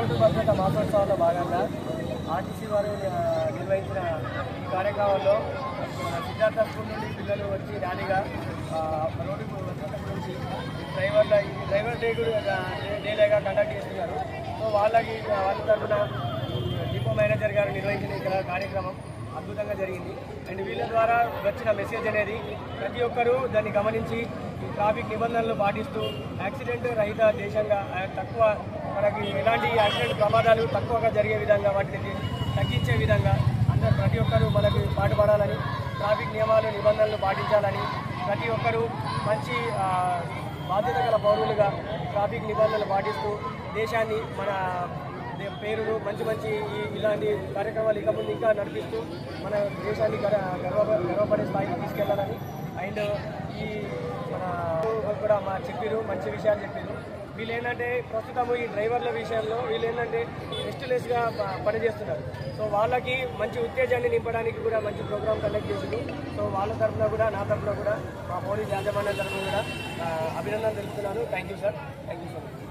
Road భద్రత మాసోత్సవాల్లో భాగంగా RTC వారు నిర్వహించిన ఈ కార్యక్రమంలో సిద్ధార్థ స్కూల్ నుండి పిల్లలు వచ్చి ర్యాలీగా రోడ్డు భద్రత గురించి డ్రైవర్ డేగా కండక్ట్ చేస్తున్నారు. సో వాళ్ళ తరఫున డిపో మేనేజర్ గారు నిర్వహించిన ఇక్కడ కార్యక్రమం అద్భుతంగా జరిగింది. అండ్ వీళ్ళ ద్వారా వచ్చిన మెసేజ్ అనేది ప్రతి ఒక్కరూ దాన్ని గమనించి ఈ ట్రాఫిక్ నిబంధనలు పాటిస్తూ యాక్సిడెంట్ రహిత దేశంగా తక్కువ మనకి ఎలాంటి యాక్సిడెంట్ ప్రమాదాలు తక్కువగా జరిగే విధంగా వాటిని తగ్గించే విధంగా అందరూ ప్రతి ఒక్కరూ మనకు పాటుపడాలని, ట్రాఫిక్ నియమాలు నిబంధనలు పాటించాలని, ప్రతి ఒక్కరూ మంచి బాధ్యత గల పౌరులుగా ట్రాఫిక్ నిబంధనలు పాటిస్తూ దేశాన్ని మన పేరును మంచి ఇలాంటి కార్యక్రమాలు ఇక ముందు ఇంకా నడిపిస్తూ మన దేశాన్ని గర్వపడే స్థాయికి తీసుకెళ్లాలని. అండ్ ఈ మన కూడా మా చెప్పారు, మంచి విషయాలు చెప్పారు. వీళ్ళు ఏంటంటే ప్రస్తుతం ఈ డ్రైవర్ల విషయంలో వీళ్ళు ఏంటంటే రెస్ట్లెస్గా పనిచేస్తున్నారు. సో వాళ్ళకి మంచి ఉత్తేజాన్ని నింపడానికి కూడా మంచి ప్రోగ్రామ్ కండక్ట్ చేసింది. సో వాళ్ళ తరఫున కూడా నా తరఫున కూడా మా పోలీస్ యాజమాన్యం తరఫున కూడా అభినందన తెలుపుతున్నాను. Thank you sir. Thank you so much.